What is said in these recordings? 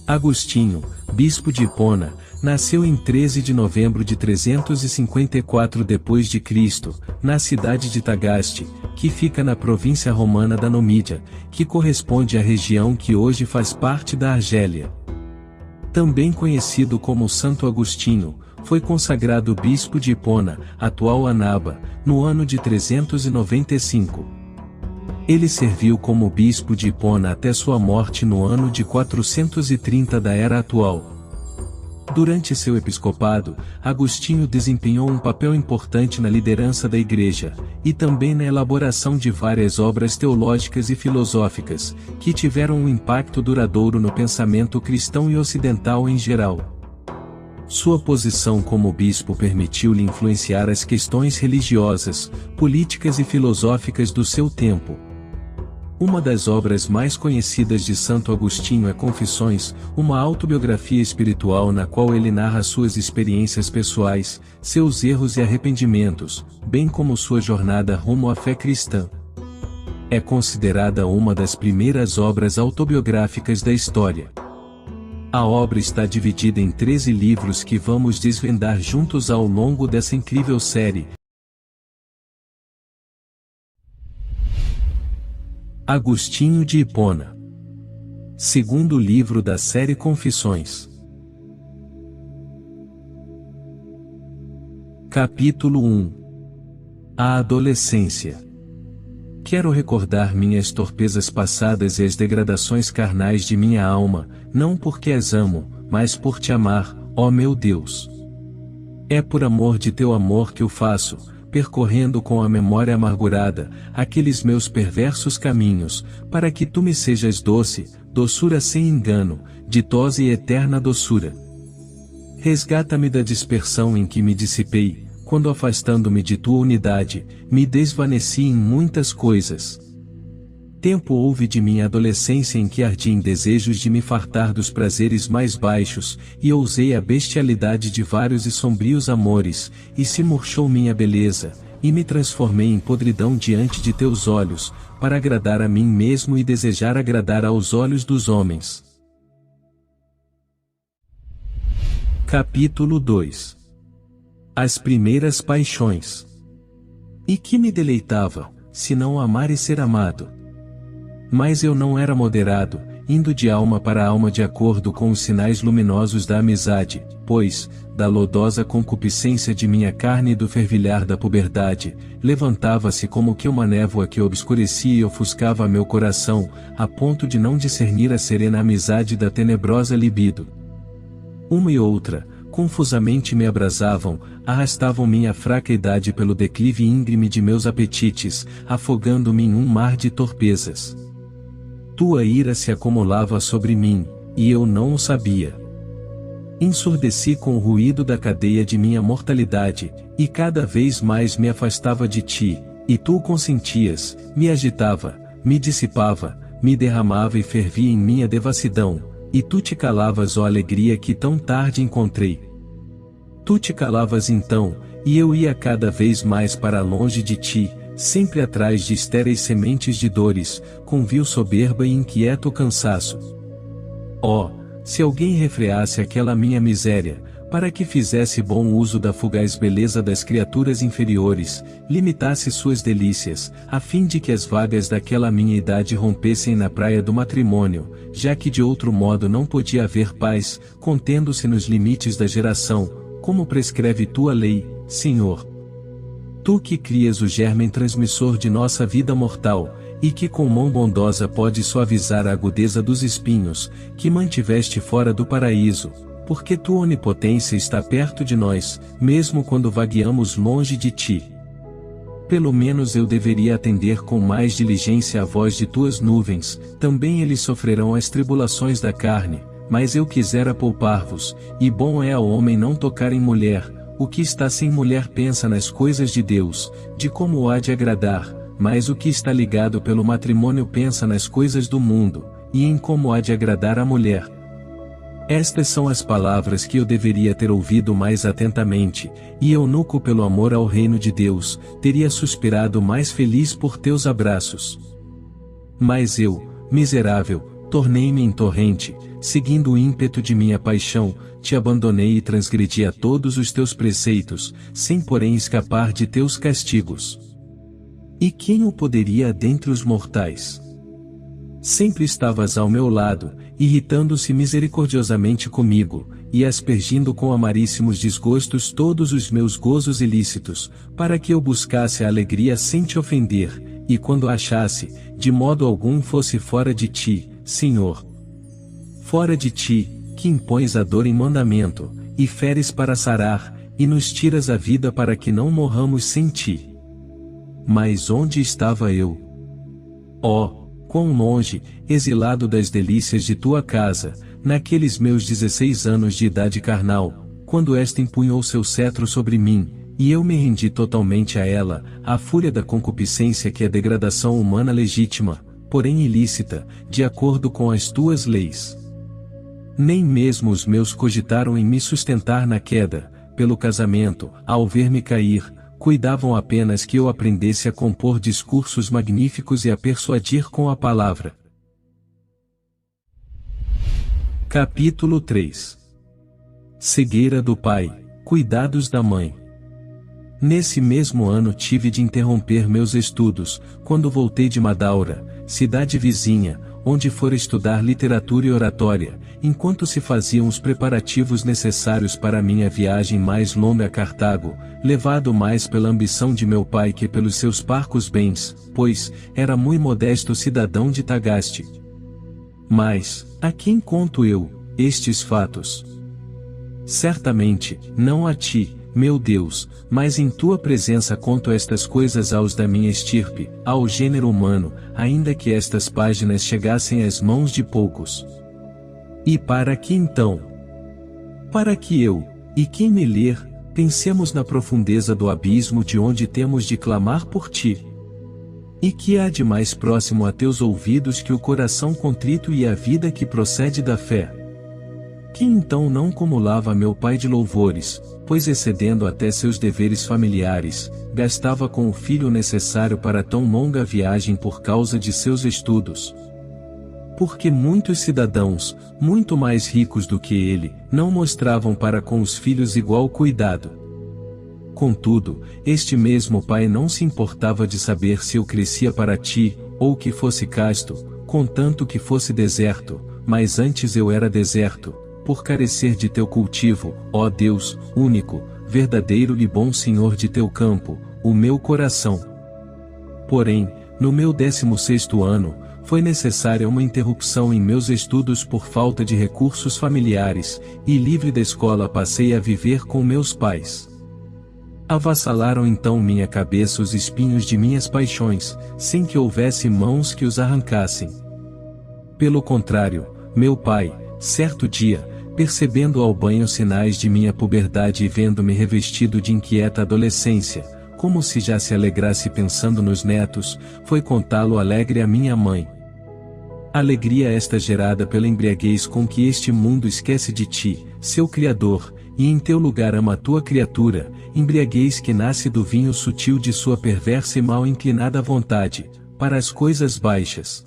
Agostinho, bispo de Hipona, nasceu em 13 de novembro de 354 d.C., na cidade de Tagaste, que fica na província romana da Numídia, que corresponde à região que hoje faz parte da Argélia. Também conhecido como Santo Agostinho, foi consagrado bispo de Hipona, atual Annaba, no ano de 395. Ele serviu como bispo de Hipona até sua morte no ano de 430 da era atual. Durante seu episcopado, Agostinho desempenhou um papel importante na liderança da Igreja, e também na elaboração de várias obras teológicas e filosóficas, que tiveram um impacto duradouro no pensamento cristão e ocidental em geral. Sua posição como bispo permitiu-lhe influenciar as questões religiosas, políticas e filosóficas do seu tempo. Uma das obras mais conhecidas de Santo Agostinho é Confissões, uma autobiografia espiritual na qual ele narra suas experiências pessoais, seus erros e arrependimentos, bem como sua jornada rumo à fé cristã. É considerada uma das primeiras obras autobiográficas da história. A obra está dividida em 13 livros que vamos desvendar juntos ao longo dessa incrível série. Agostinho de Hipona. Segundo livro da série Confissões. Capítulo 1. A adolescência. Quero recordar minhas torpezas passadas e as degradações carnais de minha alma, não porque as amo, mas por te amar, ó meu Deus. É por amor de teu amor que o faço, percorrendo com a memória amargurada, aqueles meus perversos caminhos, para que tu me sejas doce, doçura sem engano, ditosa e eterna doçura. Resgata-me da dispersão em que me dissipei, quando afastando-me de tua unidade, me desvaneci em muitas coisas. Tempo houve de minha adolescência em que ardi em desejos de me fartar dos prazeres mais baixos, e ousei a bestialidade de vários e sombrios amores, e se murchou minha beleza, e me transformei em podridão diante de teus olhos, para agradar a mim mesmo e desejar agradar aos olhos dos homens. Capítulo 2. As primeiras paixões. E que me deleitava, senão amar e ser amado? Mas eu não era moderado, indo de alma para alma de acordo com os sinais luminosos da amizade, pois, da lodosa concupiscência de minha carne e do fervilhar da puberdade, levantava-se como que uma névoa que obscurecia e ofuscava meu coração, a ponto de não discernir a serena amizade da tenebrosa libido. Uma e outra, confusamente me abrasavam, arrastavam minha fraca idade pelo declive íngreme de meus apetites, afogando-me em um mar de torpezas. Tua ira se acumulava sobre mim, e eu não o sabia. Ensurdeci com o ruído da cadeia de minha mortalidade, e cada vez mais me afastava de ti, e tu consentias, me agitava, me dissipava, me derramava e fervia em minha devassidão, e tu te calavas, ó alegria que tão tarde encontrei. Tu te calavas então, e eu ia cada vez mais para longe de ti, sempre atrás de estéreis sementes de dores, com vil soberba e inquieto cansaço. Oh, se alguém refreasse aquela minha miséria, para que fizesse bom uso da fugaz beleza das criaturas inferiores, limitasse suas delícias, a fim de que as vagas daquela minha idade rompessem na praia do matrimônio, já que de outro modo não podia haver paz, contendo-se nos limites da geração, como prescreve tua lei, Senhor. Tu que crias o germen transmissor de nossa vida mortal, e que com mão bondosa pode suavizar a agudeza dos espinhos, que mantiveste fora do paraíso, porque tua onipotência está perto de nós, mesmo quando vagueamos longe de ti. Pelo menos eu deveria atender com mais diligência à voz de tuas nuvens, também eles sofrerão as tribulações da carne, mas eu quisera poupar-vos, e bom é ao homem não tocar em mulher. O que está sem mulher pensa nas coisas de Deus, de como o há de agradar, mas o que está ligado pelo matrimônio pensa nas coisas do mundo, e em como há de agradar a mulher. Estas são as palavras que eu deveria ter ouvido mais atentamente, e eunuco pelo amor ao reino de Deus, teria suspirado mais feliz por teus abraços. Mas eu, miserável, tornei-me em torrente, seguindo o ímpeto de minha paixão, te abandonei e transgredi a todos os teus preceitos, sem porém escapar de teus castigos. E quem o poderia dentre os mortais? Sempre estavas ao meu lado, irritando-se misericordiosamente comigo, e aspergindo com amaríssimos desgostos todos os meus gozos ilícitos, para que eu buscasse a alegria sem te ofender, e quando a achasse, de modo algum fosse fora de ti, Senhor. Fora de ti, que impões a dor em mandamento, e feres para sarar, e nos tiras a vida para que não morramos sem ti. Mas onde estava eu? Oh, quão longe, exilado das delícias de tua casa, naqueles meus 16 anos de idade carnal, quando esta empunhou seu cetro sobre mim, e eu me rendi totalmente a ela, à fúria da concupiscência que é degradação humana legítima, porém ilícita, de acordo com as tuas leis. Nem mesmo os meus cogitaram em me sustentar na queda, pelo casamento, ao ver-me cair, cuidavam apenas que eu aprendesse a compor discursos magníficos e a persuadir com a palavra. Capítulo 3. Cegueira do pai, cuidados da mãe. Nesse mesmo ano tive de interromper meus estudos, quando voltei de Madaura, cidade vizinha, onde fora estudar literatura e oratória, enquanto se faziam os preparativos necessários para minha viagem mais longa a Cartago, levado mais pela ambição de meu pai que pelos seus parcos bens, pois, era muito modesto cidadão de Tagaste. Mas, a quem conto eu, estes fatos? Certamente, não a ti, meu Deus, mas em tua presença conto estas coisas aos da minha estirpe, ao gênero humano, ainda que estas páginas chegassem às mãos de poucos. E para que então? Para que eu, e quem me ler, pensemos na profundeza do abismo de onde temos de clamar por ti. E que há de mais próximo a teus ouvidos que o coração contrito e a vida que procede da fé? Quem então não cumulava meu pai de louvores, pois excedendo até seus deveres familiares, gastava com o filho o necessário para tão longa viagem por causa de seus estudos? Porque muitos cidadãos, muito mais ricos do que ele, não mostravam para com os filhos igual cuidado. Contudo, este mesmo pai não se importava de saber se eu crescia para ti, ou que fosse casto, contanto que fosse deserto, mas antes eu era deserto, por carecer de teu cultivo, ó Deus, único, verdadeiro e bom Senhor de teu campo, o meu coração. Porém, no meu 16º ano, foi necessária uma interrupção em meus estudos por falta de recursos familiares, e livre da escola passei a viver com meus pais. Avassalaram então minha cabeça os espinhos de minhas paixões, sem que houvesse mãos que os arrancassem. Pelo contrário, meu pai, certo dia, percebendo ao banho sinais de minha puberdade e vendo-me revestido de inquieta adolescência, como se já se alegrasse pensando nos netos, foi contá-lo alegre a minha mãe. Alegria esta gerada pela embriaguez com que este mundo esquece de ti, seu Criador, e em teu lugar ama a tua criatura, embriaguez que nasce do vinho sutil de sua perversa e mal inclinada vontade, para as coisas baixas.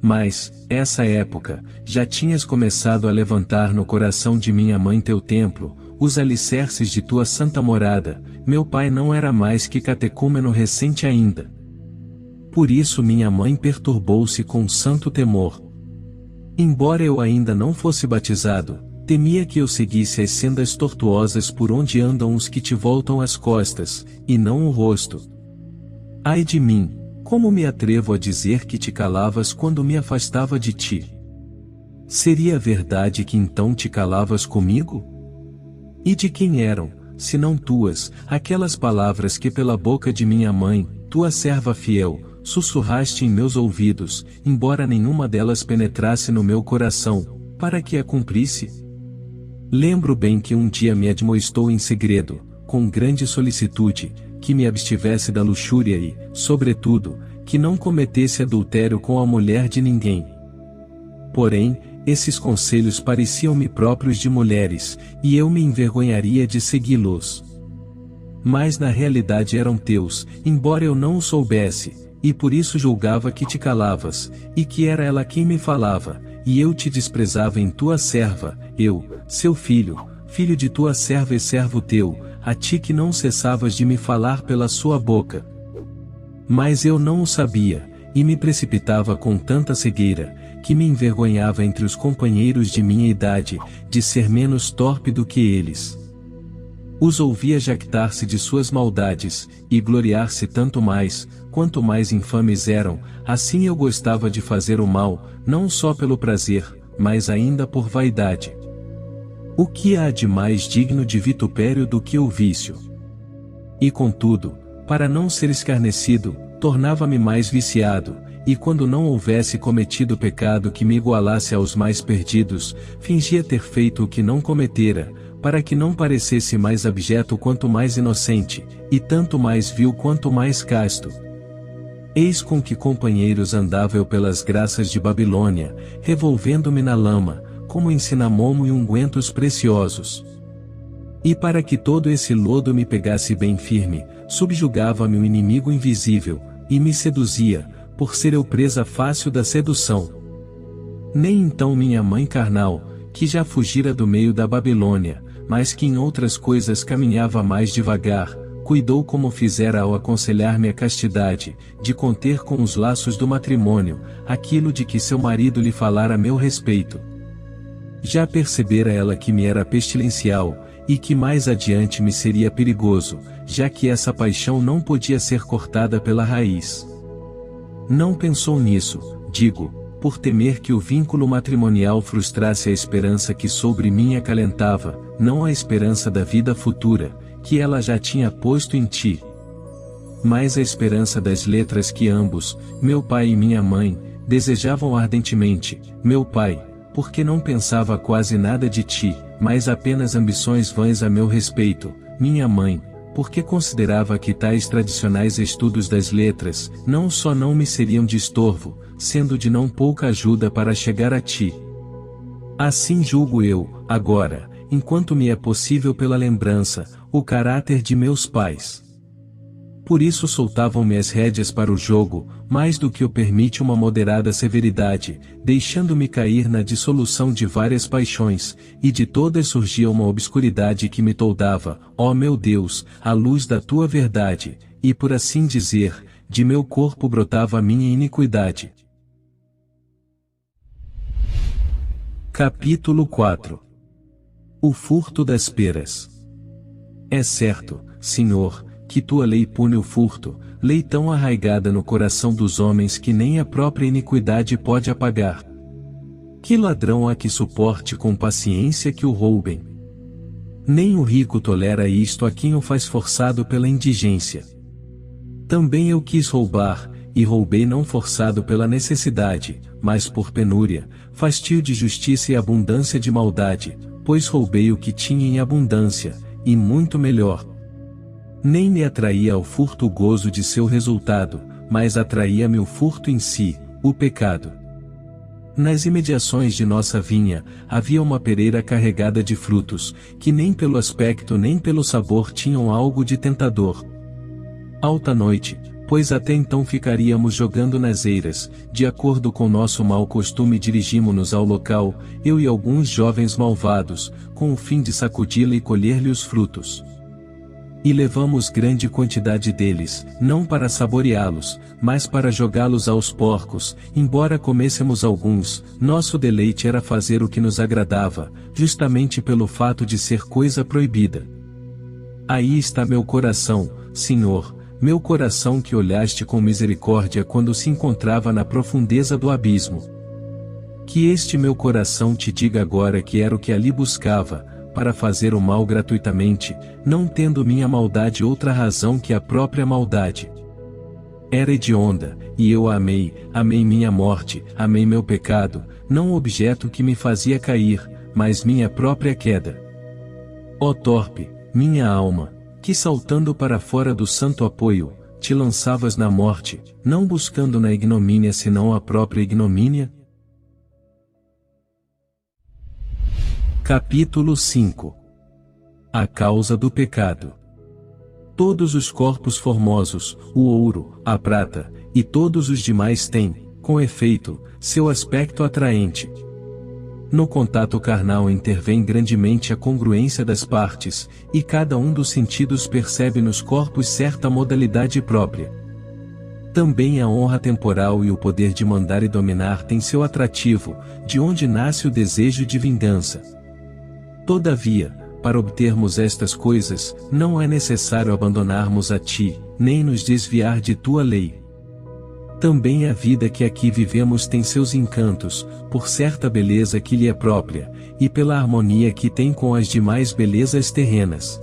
Mas, essa época, já tinhas começado a levantar no coração de minha mãe teu templo, os alicerces de tua santa morada, meu pai não era mais que catecúmeno recente ainda. Por isso minha mãe perturbou-se com santo temor. Embora eu ainda não fosse batizado, temia que eu seguisse as sendas tortuosas por onde andam os que te voltam as costas, e não o rosto. Ai de mim! Como me atrevo a dizer que te calavas quando me afastava de ti? Seria verdade que então te calavas comigo? E de quem eram, se não tuas, aquelas palavras que pela boca de minha mãe, tua serva fiel, sussurraste em meus ouvidos, embora nenhuma delas penetrasse no meu coração, para que a cumprisse? Lembro bem que um dia me admoestou em segredo, com grande solicitude, que me abstivesse da luxúria e, sobretudo, que não cometesse adultério com a mulher de ninguém. Porém, esses conselhos pareciam-me próprios de mulheres, e eu me envergonharia de segui-los. Mas na realidade eram teus, embora eu não o soubesse, e por isso julgava que te calavas, e que era ela quem me falava, e eu te desprezava em tua serva, eu, seu filho, filho de tua serva e servo teu, a ti que não cessavas de me falar pela sua boca. Mas eu não o sabia, e me precipitava com tanta cegueira, que me envergonhava entre os companheiros de minha idade, de ser menos torpe do que eles. Os ouvia jactar-se de suas maldades, e gloriar-se tanto mais, quanto mais infames eram, assim eu gostava de fazer o mal, não só pelo prazer, mas ainda por vaidade. O que há de mais digno de vitupério do que o vício? E contudo, para não ser escarnecido, tornava-me mais viciado, e quando não houvesse cometido pecado que me igualasse aos mais perdidos, fingia ter feito o que não cometera, para que não parecesse mais abjeto quanto mais inocente, e tanto mais vil quanto mais casto. Eis com que companheiros andava eu pelas graças de Babilônia, revolvendo-me na lama, como em cinamomo e ungüentos preciosos. E para que todo esse lodo me pegasse bem firme, subjugava-me o inimigo invisível, e me seduzia, por ser eu presa fácil da sedução. Nem então minha mãe carnal, que já fugira do meio da Babilônia, mas que em outras coisas caminhava mais devagar, cuidou como fizera ao aconselhar-me a castidade, de conter com os laços do matrimônio, aquilo de que seu marido lhe falara a meu respeito. Já percebera ela que me era pestilencial, e que mais adiante me seria perigoso, já que essa paixão não podia ser cortada pela raiz. Não pensou nisso, digo, por temer que o vínculo matrimonial frustrasse a esperança que sobre mim acalentava, não a esperança da vida futura, que ela já tinha posto em ti, mas a esperança das letras que ambos, meu pai e minha mãe, desejavam ardentemente. Meu pai, porque não pensava quase nada de ti, mas apenas ambições vãs a meu respeito; minha mãe, porque considerava que tais tradicionais estudos das letras, não só não me seriam de estorvo, sendo de não pouca ajuda para chegar a ti. Assim julgo eu, agora, enquanto me é possível pela lembrança, o caráter de meus pais. Por isso soltavam-me as rédeas para o jogo, mais do que o permite uma moderada severidade, deixando-me cair na dissolução de várias paixões, e de todas surgia uma obscuridade que me toldava, ó meu Deus, a luz da tua verdade, e por assim dizer, de meu corpo brotava a minha iniquidade. Capítulo 4. O furto das peras. É certo, Senhor, que tua lei pune o furto, lei tão arraigada no coração dos homens que nem a própria iniquidade pode apagar. Que ladrão há que suporte com paciência que o roubem? Nem o rico tolera isto a quem o faz forçado pela indigência. Também eu quis roubar, e roubei não forçado pela necessidade, mas por penúria, fastio de justiça e abundância de maldade, pois roubei o que tinha em abundância, e muito melhor. Nem me atraía ao furto o gozo de seu resultado, mas atraía-me o furto em si, o pecado. Nas imediações de nossa vinha, havia uma pereira carregada de frutos, que nem pelo aspecto nem pelo sabor tinham algo de tentador. Alta noite, pois até então ficaríamos jogando nas eiras, de acordo com nosso mau costume dirigimo-nos ao local, eu e alguns jovens malvados, com o fim de sacudi-la e colher-lhe os frutos. E levamos grande quantidade deles, não para saboreá-los, mas para jogá-los aos porcos. Embora comêssemos alguns, nosso deleite era fazer o que nos agradava, justamente pelo fato de ser coisa proibida. Aí está meu coração, Senhor, meu coração que olhaste com misericórdia quando se encontrava na profundeza do abismo. Que este meu coração te diga agora que era o que ali buscava, para fazer o mal gratuitamente, não tendo minha maldade outra razão que a própria maldade. Era hedionda, e eu a amei, amei minha morte, amei meu pecado, não o objeto que me fazia cair, mas minha própria queda. Ó torpe, minha alma, que saltando para fora do santo apoio, te lançavas na morte, não buscando na ignomínia senão a própria ignomínia? Capítulo 5. A causa do pecado. Todos os corpos formosos, o ouro, a prata, e todos os demais têm, com efeito, seu aspecto atraente. No contato carnal intervém grandemente a congruência das partes, e cada um dos sentidos percebe nos corpos certa modalidade própria. Também a honra temporal e o poder de mandar e dominar têm seu atrativo, de onde nasce o desejo de vingança. Todavia, para obtermos estas coisas, não é necessário abandonarmos a ti, nem nos desviar de tua lei. Também a vida que aqui vivemos tem seus encantos, por certa beleza que lhe é própria, e pela harmonia que tem com as demais belezas terrenas.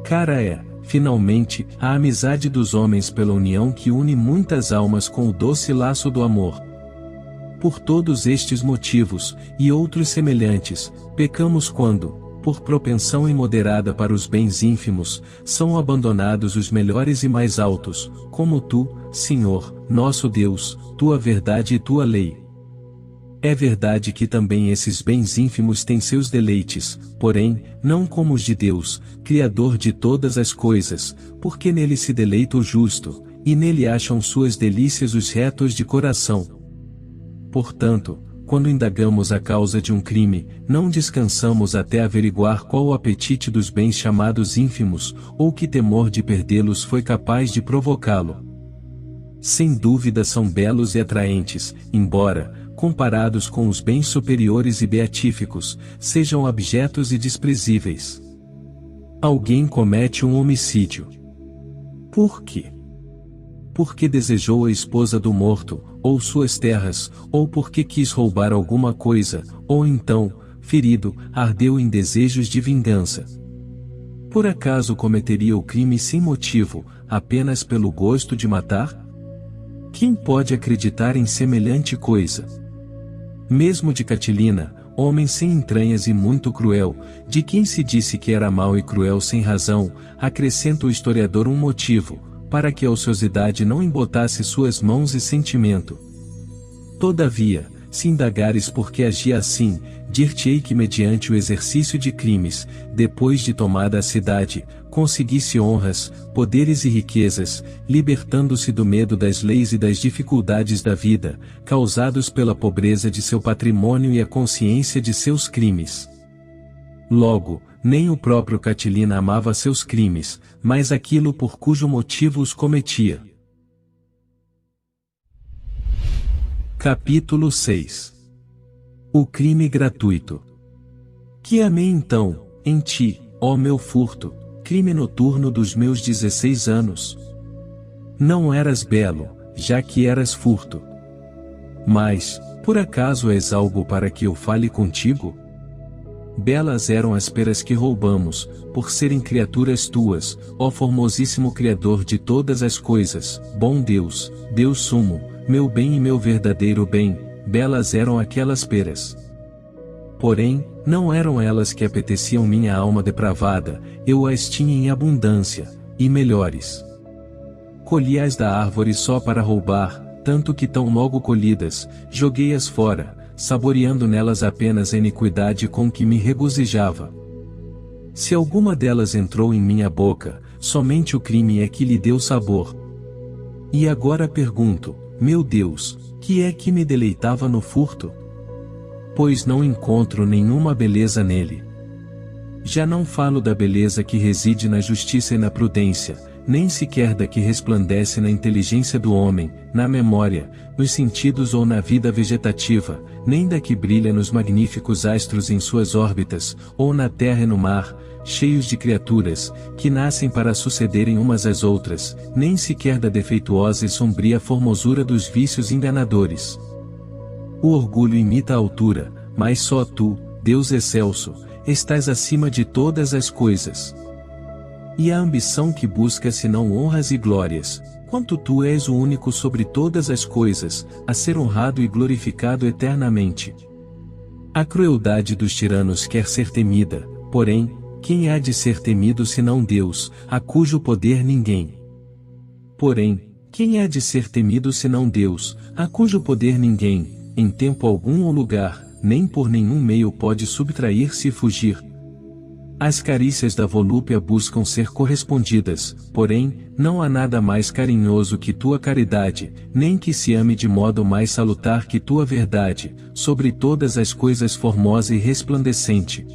Cara é, finalmente, a amizade dos homens pela união que une muitas almas com o doce laço do amor. Por todos estes motivos, e outros semelhantes, pecamos quando, por propensão imoderada para os bens ínfimos, são abandonados os melhores e mais altos, como tu, Senhor, nosso Deus, tua verdade e tua lei. É verdade que também esses bens ínfimos têm seus deleites, porém, não como os de Deus, Criador de todas as coisas, porque nele se deleita o justo, e nele acham suas delícias os retos de coração. Portanto, quando indagamos a causa de um crime, não descansamos até averiguar qual o apetite dos bens chamados ínfimos, ou que temor de perdê-los foi capaz de provocá-lo. Sem dúvida são belos e atraentes, embora, comparados com os bens superiores e beatíficos, sejam abjetos e desprezíveis. Alguém comete um homicídio. Por quê? Porque desejou a esposa do morto, ou suas terras, ou porque quis roubar alguma coisa, ou então, ferido, ardeu em desejos de vingança. Por acaso cometeria o crime sem motivo, apenas pelo gosto de matar? Quem pode acreditar em semelhante coisa? Mesmo de Catilina, homem sem entranhas e muito cruel, de quem se disse que era mau e cruel sem razão, acrescenta o historiador um motivo, para que a ociosidade não embotasse suas mãos e sentimento. Todavia, se indagares por que agia assim, dir-te-ei que mediante o exercício de crimes, depois de tomada a cidade, conseguisse honras, poderes e riquezas, libertando-se do medo das leis e das dificuldades da vida, causados pela pobreza de seu patrimônio e a consciência de seus crimes. Logo, nem o próprio Catilina amava seus crimes, mas aquilo por cujo motivo os cometia. Capítulo 6. O crime gratuito. Que amei então, em ti, ó meu furto, crime noturno dos meus 16 anos. Não eras belo, já que eras furto. Mas, por acaso és algo para que eu fale contigo? Belas eram as peras que roubamos, por serem criaturas tuas, ó formosíssimo Criador de todas as coisas, bom Deus, Deus sumo, meu bem e meu verdadeiro bem, belas eram aquelas peras. Porém, não eram elas que apeteciam minha alma depravada, eu as tinha em abundância, e melhores. Colhi-as da árvore só para roubar, tanto que tão logo colhidas, joguei-as fora, saboreando nelas apenas a iniquidade com que me regozijava. Se alguma delas entrou em minha boca, somente o crime é que lhe deu sabor. E agora pergunto, meu Deus, que é que me deleitava no furto? Pois não encontro nenhuma beleza nele. Já não falo da beleza que reside na justiça e na prudência, nem sequer da que resplandece na inteligência do homem, na memória, nos sentidos ou na vida vegetativa, nem da que brilha nos magníficos astros em suas órbitas, ou na terra e no mar, cheios de criaturas, que nascem para sucederem umas às outras, nem sequer da defeituosa e sombria formosura dos vícios enganadores. O orgulho imita a altura, mas só tu, Deus excelso, estás acima de todas as coisas. E a ambição que busca senão honras e glórias, quanto tu és o único sobre todas as coisas, a ser honrado e glorificado eternamente. A crueldade dos tiranos quer ser temida, porém, quem há de ser temido senão Deus, a cujo poder ninguém. Porém, quem há de ser temido senão Deus, a cujo poder ninguém, em tempo algum ou lugar, nem por nenhum meio pode subtrair-se e fugir. As carícias da volúpia buscam ser correspondidas, porém, não há nada mais carinhoso que tua caridade, nem que se ame de modo mais salutar que tua verdade, sobre todas as coisas formosa e resplandecente.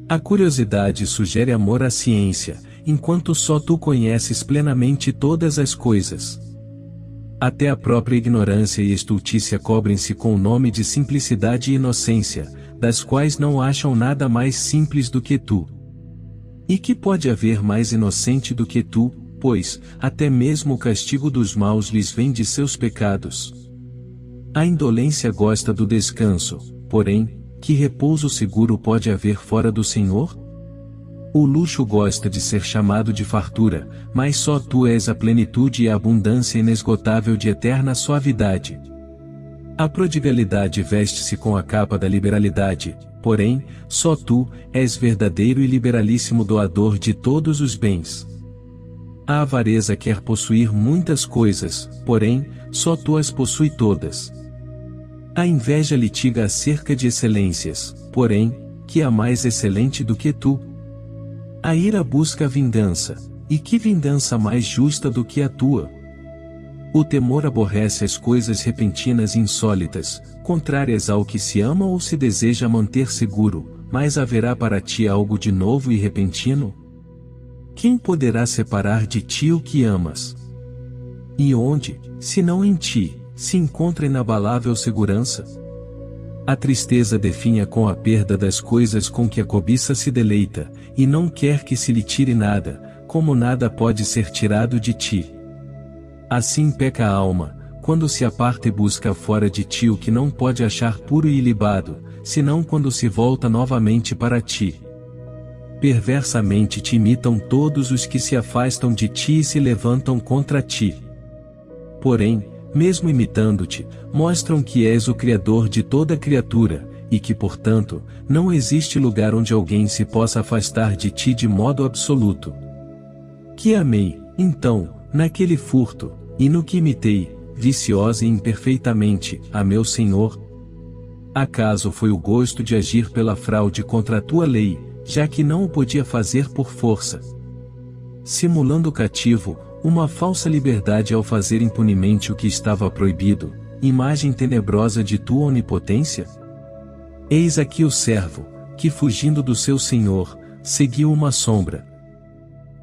A curiosidade sugere amor à ciência, enquanto só tu conheces plenamente todas as coisas. Até a própria ignorância e estultícia cobrem-se com o nome de simplicidade e inocência, das quais não acham nada mais simples do que tu. E que pode haver mais inocente do que tu, pois, até mesmo o castigo dos maus lhes vem de seus pecados. A indolência gosta do descanso, porém, que repouso seguro pode haver fora do Senhor? O luxo gosta de ser chamado de fartura, mas só tu és a plenitude e a abundância inesgotável de eterna suavidade. A prodigalidade veste-se com a capa da liberalidade, porém, só tu és verdadeiro e liberalíssimo doador de todos os bens. A avareza quer possuir muitas coisas, porém, só tu as possui todas. A inveja litiga acerca de excelências, porém, que há mais excelente do que tu? A ira busca a vingança, e que vingança mais justa do que a tua? O temor aborrece as coisas repentinas e insólitas, contrárias ao que se ama ou se deseja manter seguro, mas haverá para ti algo de novo e repentino? Quem poderá separar de ti o que amas? E onde, se não em ti, se encontra inabalável segurança? A tristeza definha com a perda das coisas com que a cobiça se deleita, e não quer que se lhe tire nada, como nada pode ser tirado de ti. Assim peca a alma, quando se aparta e busca fora de ti o que não pode achar puro e ilibado, senão quando se volta novamente para ti. Perversamente te imitam todos os que se afastam de ti e se levantam contra ti. Porém, mesmo imitando-te, mostram que és o Criador de toda criatura, e que portanto, não existe lugar onde alguém se possa afastar de ti de modo absoluto. Que amei, então, naquele furto, e no que imitei, viciosa e imperfeitamente, a meu Senhor? Acaso foi o gosto de agir pela fraude contra a tua lei, já que não o podia fazer por força? Simulando cativo, uma falsa liberdade ao fazer impunemente o que estava proibido, imagem tenebrosa de tua onipotência? Eis aqui o servo, que fugindo do seu senhor, seguiu uma sombra.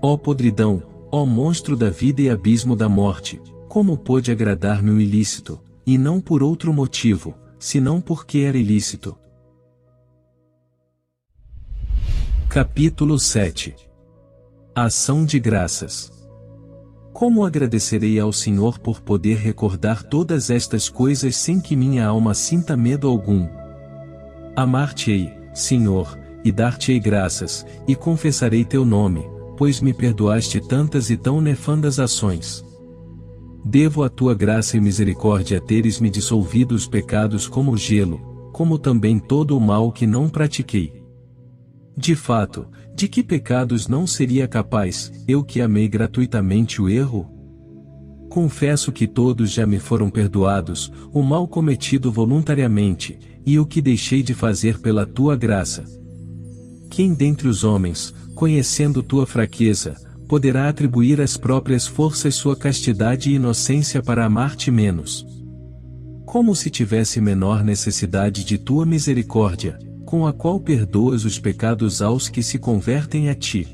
Ó podridão, ó monstro da vida e abismo da morte, como pôde agradar-me o ilícito, e não por outro motivo, senão porque era ilícito. Capítulo 7. Ação de graças. Como agradecerei ao Senhor por poder recordar todas estas coisas sem que minha alma sinta medo algum? Amar-te-ei, Senhor, e dar-te-ei graças, e confessarei teu nome, pois me perdoaste tantas e tão nefandas ações. Devo à tua graça e misericórdia teres-me dissolvido os pecados como gelo, como também todo o mal que não pratiquei. De fato, de que pecados não seria capaz, eu que amei gratuitamente o erro? Confesso que todos já me foram perdoados, o mal cometido voluntariamente, e o que deixei de fazer pela tua graça. Quem dentre os homens, conhecendo tua fraqueza, poderá atribuir às próprias forças sua castidade e inocência para amar-te menos? Como se tivesse menor necessidade de tua misericórdia, com a qual perdoas os pecados aos que se convertem a ti.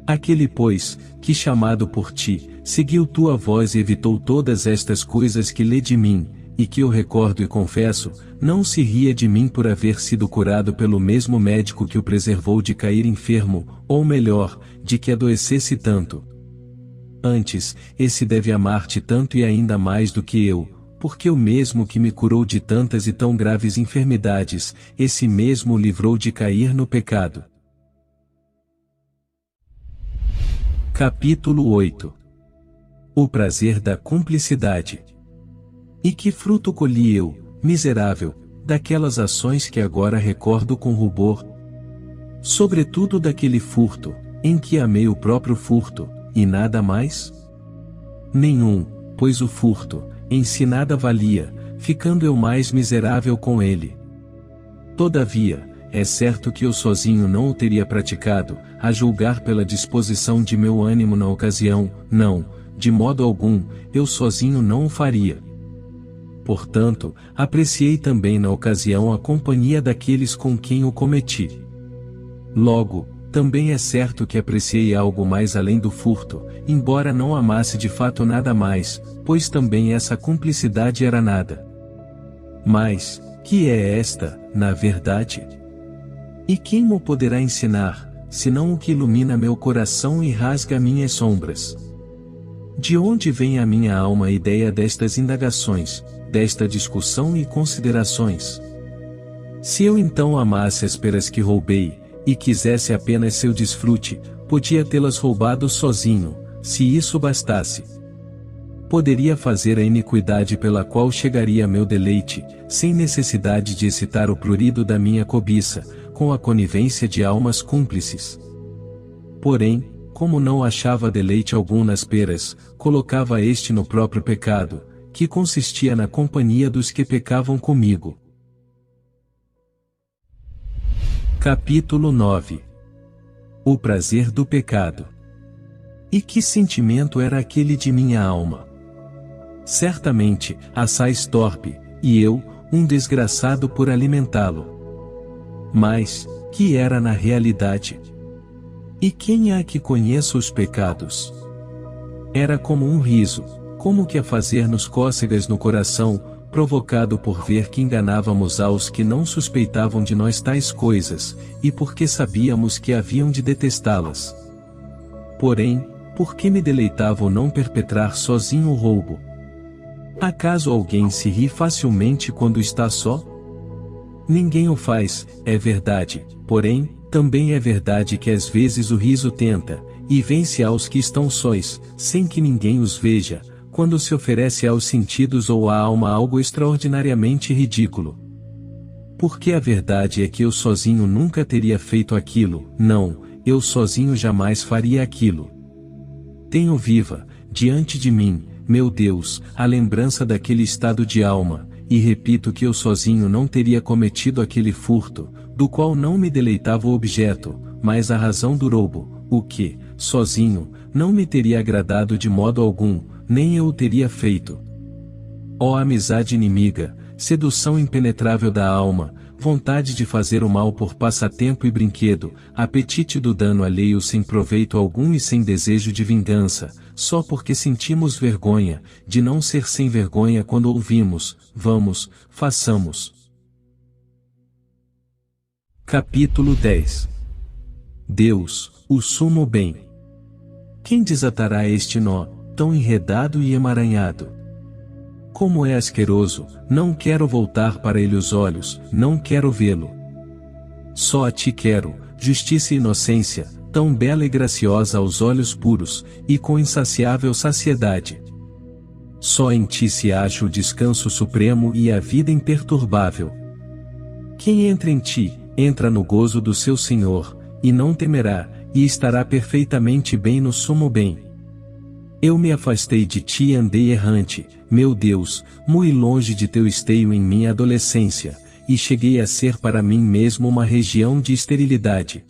Aquele, pois, que chamado por ti, seguiu tua voz e evitou todas estas coisas que lê de mim, e que eu recordo e confesso, não se ria de mim por haver sido curado pelo mesmo médico que o preservou de cair enfermo, ou melhor, de que adoecesse tanto. Antes, esse deve amar-te tanto e ainda mais do que eu, porque o mesmo que me curou de tantas e tão graves enfermidades, esse mesmo o livrou de cair no pecado. Capítulo 8. O prazer da cumplicidade. E que fruto colhi eu, miserável, daquelas ações que agora recordo com rubor? Sobretudo daquele furto, em que amei o próprio furto, e nada mais? Nenhum, pois o furto, em si nada valia, ficando eu mais miserável com ele. Todavia, é certo que eu sozinho não o teria praticado, a julgar pela disposição de meu ânimo na ocasião, não, de modo algum, eu sozinho não o faria. Portanto, apreciei também na ocasião a companhia daqueles com quem o cometi. Logo, também é certo que apreciei algo mais além do furto, embora não amasse de fato nada mais, pois também essa cumplicidade era nada. Mas, que é esta, na verdade? E quem mo poderá ensinar, senão o que ilumina meu coração e rasga minhas sombras? De onde vem à minha alma a ideia destas indagações, desta discussão e considerações? Se eu então amasse as peras que roubei, e quisesse apenas seu desfrute, podia tê-las roubado sozinho, se isso bastasse. Poderia fazer a iniquidade pela qual chegaria meu deleite, sem necessidade de excitar o prurido da minha cobiça, com a conivência de almas cúmplices. Porém, como não achava deleite algum nas peras, colocava este no próprio pecado, que consistia na companhia dos que pecavam comigo. Capítulo 9. O prazer do pecado. E que sentimento era aquele de minha alma? Certamente, assaz torpe, e eu, um desgraçado por alimentá-lo. Mas, que era na realidade? E quem há que conheça os pecados? Era como um riso, como que a fazer-nos cócegas no coração, provocado por ver que enganávamos aos que não suspeitavam de nós tais coisas, e porque sabíamos que haviam de detestá-las. Porém, por que me deleitava o não perpetrar sozinho o roubo? Acaso alguém se ri facilmente quando está só? Ninguém o faz, é verdade, porém, também é verdade que às vezes o riso tenta, e vence aos que estão sós, sem que ninguém os veja, quando se oferece aos sentidos ou à alma algo extraordinariamente ridículo. Porque a verdade é que eu sozinho nunca teria feito aquilo, não, eu sozinho jamais faria aquilo. Tenho viva, diante de mim, meu Deus, a lembrança daquele estado de alma, e repito que eu sozinho não teria cometido aquele furto, do qual não me deleitava o objeto, mas a razão do roubo, o que, sozinho, não me teria agradado de modo algum, nem eu o teria feito. Ó amizade inimiga, sedução impenetrável da alma, vontade de fazer o mal por passatempo e brinquedo, apetite do dano alheio sem proveito algum e sem desejo de vingança, só porque sentimos vergonha, de não ser sem vergonha quando ouvimos, vamos, façamos. Capítulo 10. Deus, o sumo bem. Quem desatará este nó, tão enredado e emaranhado? Como é asqueroso, não quero voltar para ele os olhos, não quero vê-lo. Só a ti quero, justiça e inocência, tão bela e graciosa aos olhos puros, e com insaciável saciedade. Só em ti se acha o descanso supremo e a vida imperturbável. Quem entra em ti, entra no gozo do seu Senhor, e não temerá, e estará perfeitamente bem no sumo bem. Eu me afastei de ti e andei errante, meu Deus, muito longe de teu esteio em minha adolescência, e cheguei a ser para mim mesmo uma região de esterilidade.